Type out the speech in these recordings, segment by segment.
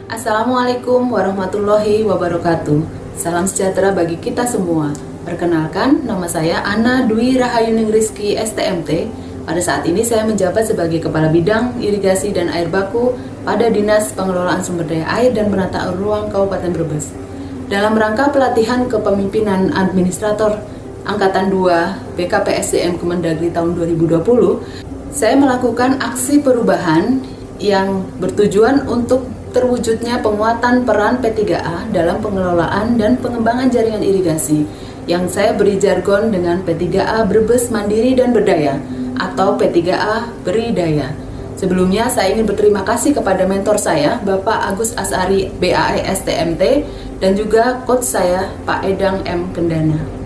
Assalamualaikum warahmatullahi wabarakatuh. Salam sejahtera bagi kita semua. Perkenalkan, nama saya Ana Dwi Rahayuning Rizky STMT. Pada saat ini saya menjabat sebagai Kepala Bidang Irigasi dan Air Baku pada Dinas Pengelolaan Sumber Daya Air dan Penataan Ruang Kabupaten Brebes. Dalam rangka pelatihan kepemimpinan administrator Angkatan 2 BKPSDM Kemendagri tahun 2020, saya melakukan aksi perubahan yang bertujuan untuk terwujudnya penguatan peran P3A dalam pengelolaan dan pengembangan jaringan irigasi yang saya beri jargon dengan P3A Brebes Mandiri dan Berdaya atau P3A Beri Daya. Sebelumnya saya ingin berterima kasih kepada mentor saya Bapak Agus Asari BAE STMT dan juga coach saya Pak Edang M. Kendana.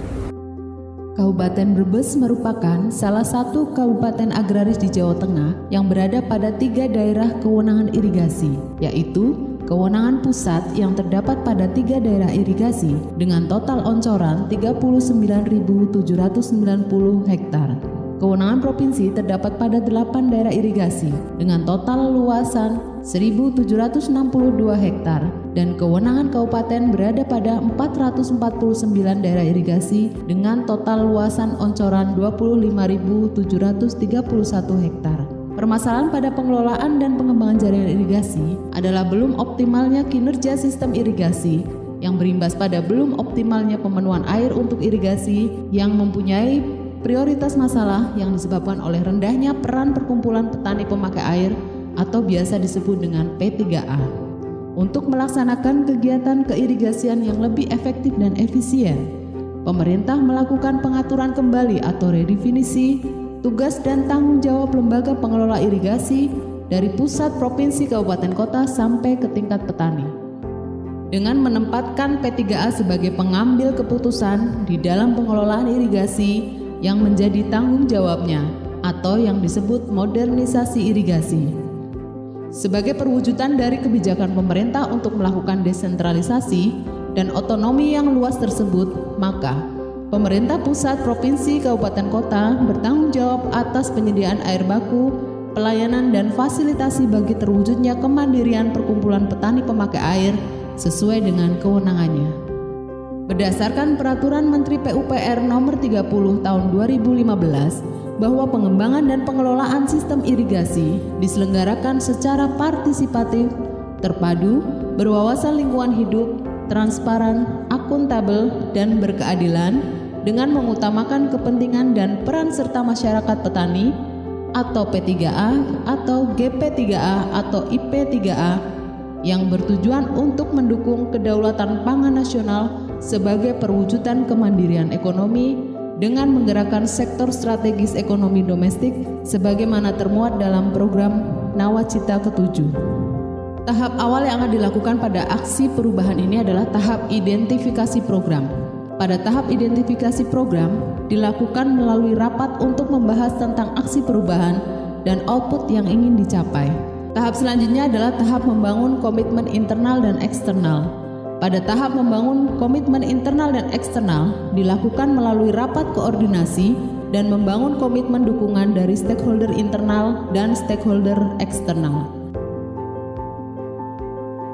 Kabupaten Brebes merupakan salah satu kabupaten agraris di Jawa Tengah yang berada pada 3 daerah kewenangan irigasi, yaitu kewenangan pusat yang terdapat pada 3 daerah irigasi dengan total oncoran 39.790 hektar. Kewenangan provinsi terdapat pada 8 daerah irigasi dengan total luasan 1.762 hektar dan kewenangan kabupaten berada pada 449 daerah irigasi dengan total luasan oncoran 25.731 hektar. Permasalahan pada pengelolaan dan pengembangan jaringan irigasi adalah belum optimalnya kinerja sistem irigasi yang berimbas pada belum optimalnya pemenuhan air untuk irigasi yang mempunyai prioritas masalah yang disebabkan oleh rendahnya peran perkumpulan petani pemakai air atau biasa disebut dengan P3A. Untuk melaksanakan kegiatan keirigasian yang lebih efektif dan efisien, pemerintah melakukan pengaturan kembali atau redefinisi tugas dan tanggung jawab lembaga pengelola irigasi dari pusat, provinsi, kabupaten, kota sampai ke tingkat petani. Dengan menempatkan P3A sebagai pengambil keputusan di dalam pengelolaan irigasi yang menjadi tanggung jawabnya atau yang disebut modernisasi irigasi. Sebagai perwujudan dari kebijakan pemerintah untuk melakukan desentralisasi dan otonomi yang luas tersebut, maka pemerintah pusat, provinsi, kabupaten, kota bertanggung jawab atas penyediaan air baku, pelayanan dan fasilitasi bagi terwujudnya kemandirian perkumpulan petani pemakai air sesuai dengan kewenangannya. Berdasarkan Peraturan Menteri PUPR Nomor 30 Tahun 2015 bahwa pengembangan dan pengelolaan sistem irigasi diselenggarakan secara partisipatif, terpadu, berwawasan lingkungan hidup, transparan, akuntabel, dan berkeadilan dengan mengutamakan kepentingan dan peran serta masyarakat petani atau P3A atau GP3A atau IP3A yang bertujuan untuk mendukung kedaulatan pangan nasional sebagai perwujudan kemandirian ekonomi dengan menggerakkan sektor strategis ekonomi domestik sebagaimana termuat dalam program Nawacita ke-7. Tahap awal yang akan dilakukan pada aksi perubahan ini adalah tahap identifikasi program. Pada tahap identifikasi program dilakukan melalui rapat untuk membahas tentang aksi perubahan dan output yang ingin dicapai. Tahap selanjutnya adalah tahap membangun komitmen internal dan eksternal. Pada tahap membangun komitmen internal dan eksternal dilakukan melalui rapat koordinasi dan membangun komitmen dukungan dari stakeholder internal dan stakeholder eksternal.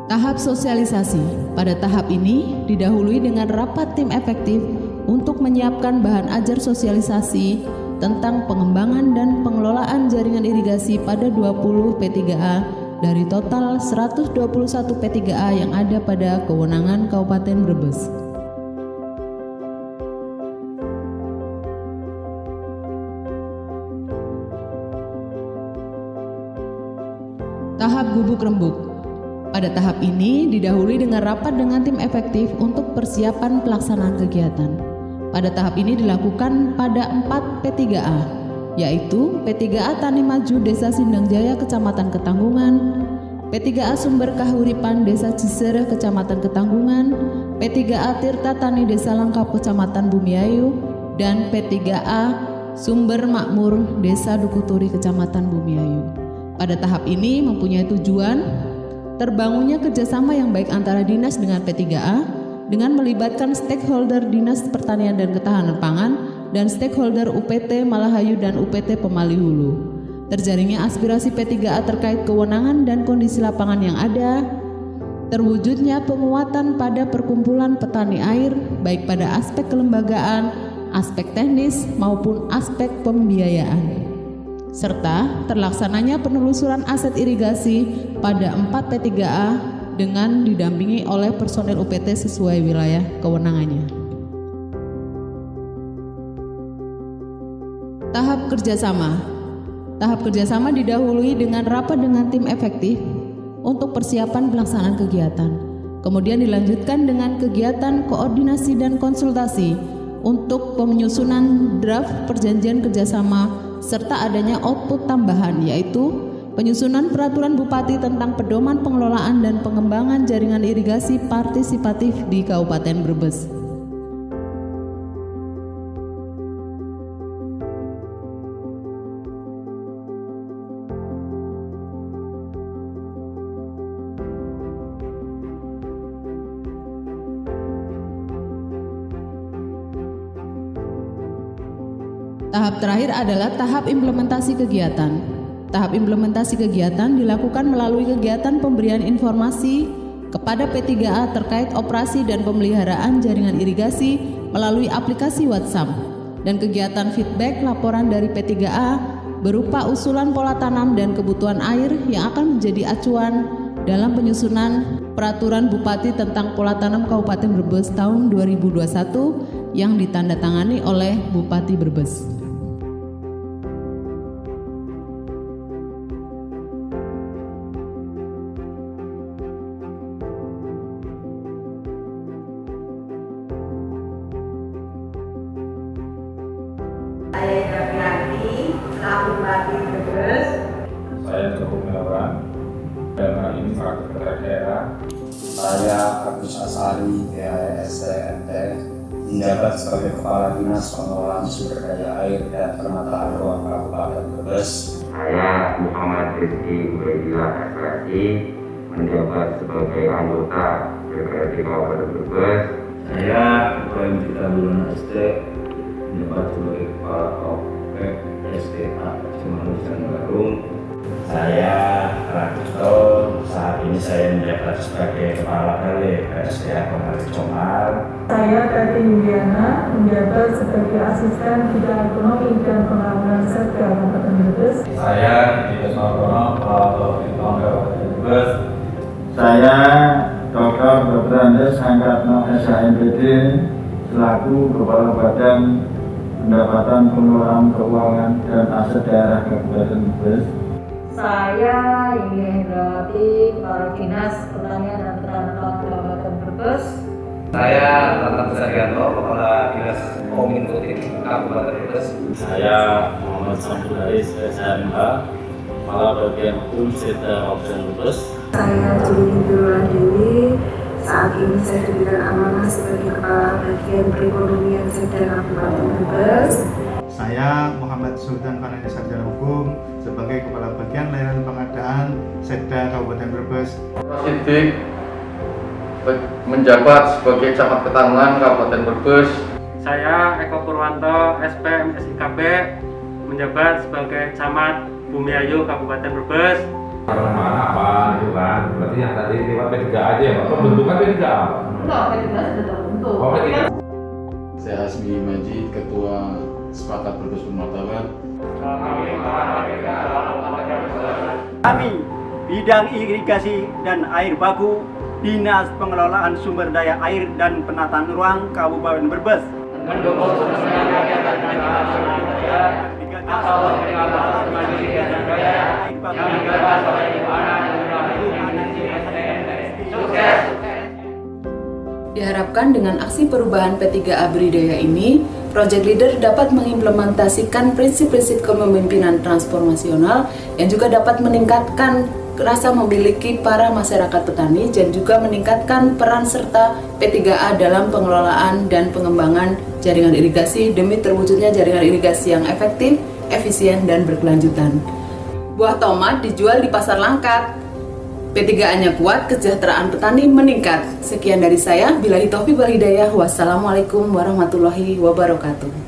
Tahap sosialisasi. Pada tahap ini didahului dengan rapat tim efektif untuk menyiapkan bahan ajar sosialisasi tentang pengembangan dan pengelolaan jaringan irigasi pada 20 P3A dari total 121 P3A yang ada pada kewenangan Kabupaten Brebes. Tahap gubuk rembuk. Pada tahap ini didahului dengan rapat dengan tim efektif untuk persiapan pelaksanaan kegiatan. Pada tahap ini dilakukan pada 4 P3A, yaitu P3A Tani Maju Desa Sindang Jaya Kecamatan Ketanggungan, P3A Sumber Kahuripan Desa Cisereh Kecamatan Ketanggungan, P3A Tirta Tani Desa Langkap Kecamatan Bumiayu, dan P3A Sumber Makmur Desa Dukuturi Kecamatan Bumiayu. Pada tahap ini mempunyai tujuan terbangunnya kerjasama yang baik antara dinas dengan P3A dengan melibatkan stakeholder Dinas Pertanian dan Ketahanan Pangan dan stakeholder UPT Malahayu dan UPT Pemali Hulu. Terjaringnya aspirasi P3A terkait kewenangan dan kondisi lapangan yang ada, terwujudnya penguatan pada perkumpulan petani air baik pada aspek kelembagaan, aspek teknis maupun aspek pembiayaan, serta terlaksananya penelusuran aset irigasi pada 4 P3A dengan didampingi oleh personel UPT sesuai wilayah kewenangannya. Tahap kerjasama. Tahap kerjasama didahului dengan rapat dengan tim efektif untuk persiapan pelaksanaan kegiatan. Kemudian dilanjutkan dengan kegiatan koordinasi dan konsultasi untuk penyusunan draft perjanjian kerjasama serta adanya output tambahan, yaitu penyusunan peraturan Bupati tentang pedoman pengelolaan dan pengembangan jaringan irigasi partisipatif di Kabupaten Brebes. Tahap terakhir adalah tahap implementasi kegiatan. Tahap implementasi kegiatan dilakukan melalui kegiatan pemberian informasi kepada P3A terkait operasi dan pemeliharaan jaringan irigasi melalui aplikasi WhatsApp, dan kegiatan feedback laporan dari P3A berupa usulan pola tanam dan kebutuhan air yang akan menjadi acuan dalam penyusunan peraturan Bupati tentang pola tanam Kabupaten Brebes tahun 2021 yang ditandatangani oleh Bupati Brebes. Saya Davianti, selaku Bupati Brebes. Saya Joko Gunawan, dan hari ini selaku Kepala Daerah. Saya Agus Asari, STMT, menjabat sebagai Kepala Dinas Pengelolaan Sumber Daya Air dan Penataan Ruang Kabupaten Brebes. Saya Muhammad Rizky Ubaidillah SPSI, menjabat sebagai anggota DPRD Kabupaten Brebes. Saya Ibrahim Cita Bulana ST, menjabat sebagai Kepala OPEC SDA Cemanggung Garung. Saya Rakuto, saat ini saya menjabat sebagai Kepala LE PSDA Kota Comar. Saya Tati Indiana, menjabat sebagai Asisten Bidang Ekonomi dan Pengembangan Sekda Kabupaten Brebes. Saya Dimas Martono, Kepala Bidang Kabupaten Brebes. Saya Dr. Andes Angkatno SHMPD, selaku Kepala Badan Pendapatan Pengelolaan Keuangan dan Aset Daerah Kabupaten Brebes. Saya Yuni Hendrawati, Kepala Dinas Pertanian dan Peternakan Kabupaten Brebes. Saya Tatang Saryanto, Kepala Dinas Kominfo Kabupaten Brebes. Saya Muhammad Samsul Haris, SHMH, Kepala Bagian Hukum Setda Kabupaten Brebes. Saya Juli Nurul Dewi, saat ini saya diberikan amanah sebagai Kepala Bagian Perekonomian Sekda Kabupaten Brebes. Saya Muhammad Sultan Panani Sarjana Hukum sebagai Kepala Bagian Layanan Pengadaan Sekda Kabupaten Brebes. Sidik menjabat sebagai Camat Ketahuan Kabupaten Brebes. Saya Eko Purwanto, SP MSIKB, menjabat sebagai Camat Bumiayu Kabupaten Brebes. Mana apa itu kan? Berarti yang tadi lewat P3 aja ya Pak? Pembentukan P3 apa? Enggak, P3 sudah terbentuk. Oh P3. Saya Hasmi Majid, Ketua Sepakat Brebes Pematauan. Kami bidang irigasi dan air baku, Dinas Pengelolaan Sumber Daya Air dan Penataan Ruang Kabupaten Brebes. Mendukung kegiatan atau pengawasan mandiri dan daya yang digagas oleh sukses. Diharapkan dengan aksi perubahan P3A Beridaya ini, Project Leader dapat mengimplementasikan prinsip-prinsip kepemimpinan transformasional yang juga dapat meningkatkan rasa memiliki para masyarakat petani dan juga meningkatkan peran serta P3A dalam pengelolaan dan pengembangan jaringan irigasi demi terwujudnya jaringan irigasi yang efektif, efisien, dan berkelanjutan. Buah tomat dijual di pasar langkat. P3A-nya kuat, kesejahteraan petani meningkat. Sekian dari saya, billahi taufiq wal hidayah. Wassalamualaikum warahmatullahi wabarakatuh.